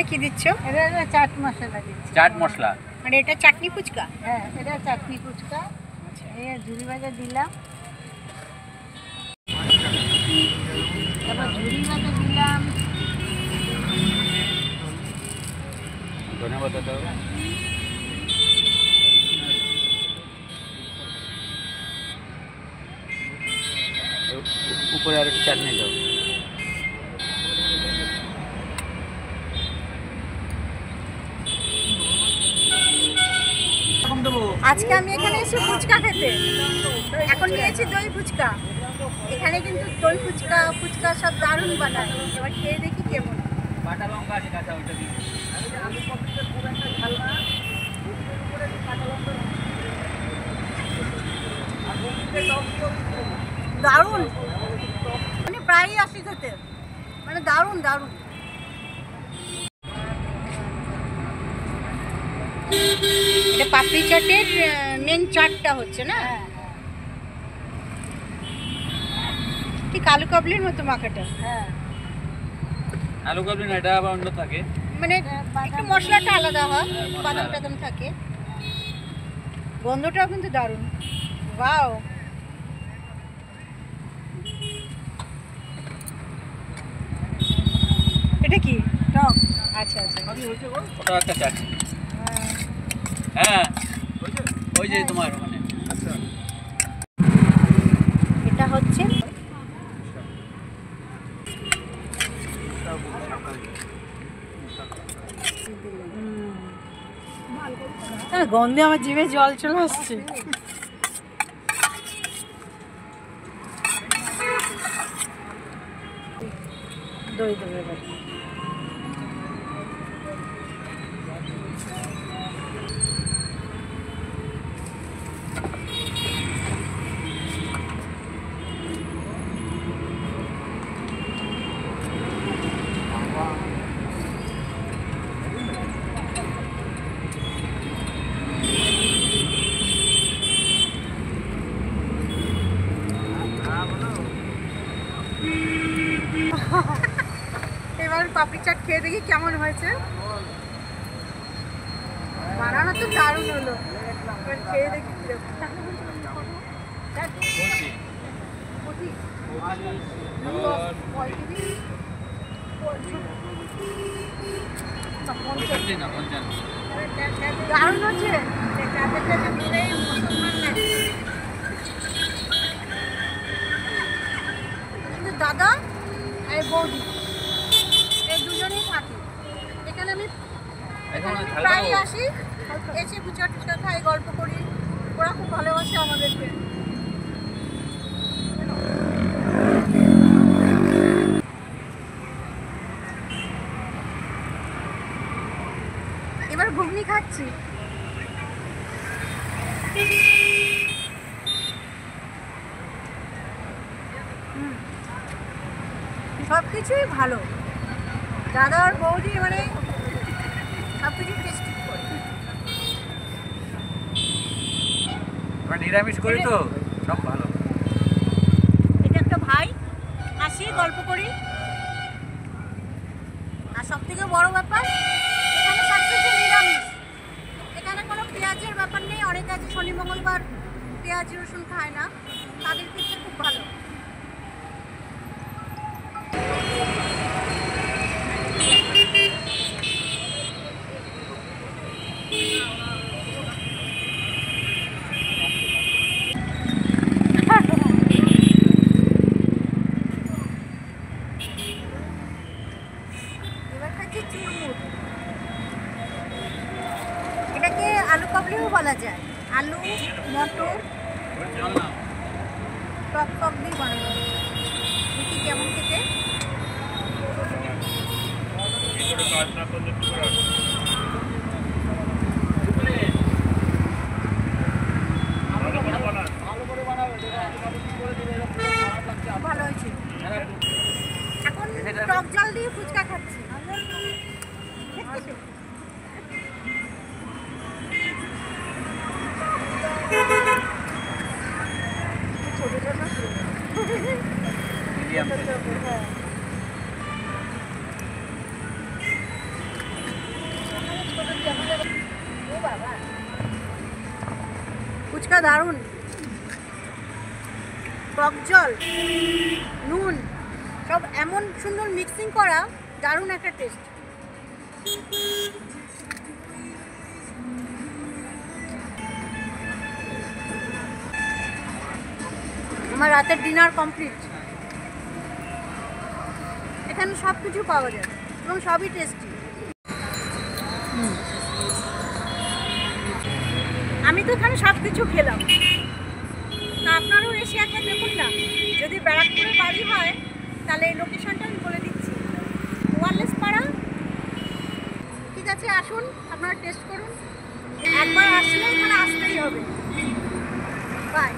এটা কি দিচ্ছ? এটা চাট মশলা দিচ্ছি। চাট মশলা মানে এটা চাটনি ফুচকা? হ্যাঁ, এটা চাটনি ফুচকা। এই ঝুরি ভাজা দিলাম, তারপর ঝুরি ভাজা দিলাম, ধন্যবাদ দাদা। উপরে আর একটু চাটনি দাও। আজকে আমি এখানে এসে ফুচকা খেতে, এখন নিয়েছি দই ফুচকা। এখানে কিন্তু দই ফুচকা ফুচকা সব দারুণ বানায়, এবার খেয়ে দেখি কেমন। কাঁচা লঙ্কা আছে, কাঁচা ওইটা দিই। দারুণ, মানে প্রায়ই আসি খেতে, মানে দারুণ দারুণ। এটা পাপড়ি চাটের মেন চাটটা হচ্ছে না? ঠিক আলু কাবলির মতো মাখাটা। হ্যাঁ, আলু কাবলি না, এটা আবার অন্য থাকে, মানে একটু মশলাটা আলাদা হয়, বাদাম টাদাম থাকে। গন্ধটাও কিন্তু দারুণ। ওয়াও, এটা কি টক? আচ্ছা আচ্ছা, ওটা একটা চাটনি। হ্যাঁ, ওই যে তোমার ওখানে। আচ্ছা, এটা হচ্ছে গন্ধে আমার জিভে জল চলে আসছে। দই দেবে এবার। এবার পাপড়ি চাট খেয়ে দেখি কেমন হয়েছে। বানানো তো দারুণ হলো, এবার খেয়ে দেখি দারুণ হচ্ছে। কিন্তু দাদা আর বৌদি এই দুজনেই থাকে এখানে। আমি প্রায় আসি, এসে ফুচকা টুচকা খাই, গল্প করি, ওরা খুব ভালোবাসে আমাদেরকে। এবার ঘুগনি খাচ্ছি। সব কিছুই ভালো, দাদা আর বৌদি মানে সব কিছু টেস্টি করে। আমরা নিরামিষ করি তো সব ভালো। এটা একটা ভাই, আসি গল্প করি। আর সব থেকে বড় ব্যাপার, এখানে সব কিছু নিরামিষ, এখানে কোনো পেঁয়াজের ব্যাপার নেই। অনেক আছে শনি মঙ্গলবার পেঁয়াজ রসুন খায় না, তাদের ক্ষেত্রে খুব ভালো। এবার খাচ্ছি চুরমুর। এটাকে আলু কাবলিও বলা যায়, আলু মটর টক টক দিয়ে বানানো। দেখি কেমন খেতে। ভালো হয়েছে। এখন টক জল দিয়ে ফুচকা খাচ্ছি। ছোট ছোট দারুণ, টক জল, নুন সব এমন সুন্দর মিক্সিং করা, দারুণ একটা টেস্ট। আমার রাতের ডিনার কমপ্লিট। এখানে সব কিছু পাওয়া যায় এবং সবই টেস্টি। আমি তো এখানে সব কিছু খেলাম, তা আপনারাও এসে একবার দেখুন না। যদি ব্যারাকপুরে বাড়ি হয় তাহলে এই লোকেশনটা আমি বলে দিচ্ছি, ওয়ারলেস পাড়া। ঠিক আছে, আসুন আপনারা টেস্ট করুন, একবার আসলে এখানে আসতেই হবে। বাই।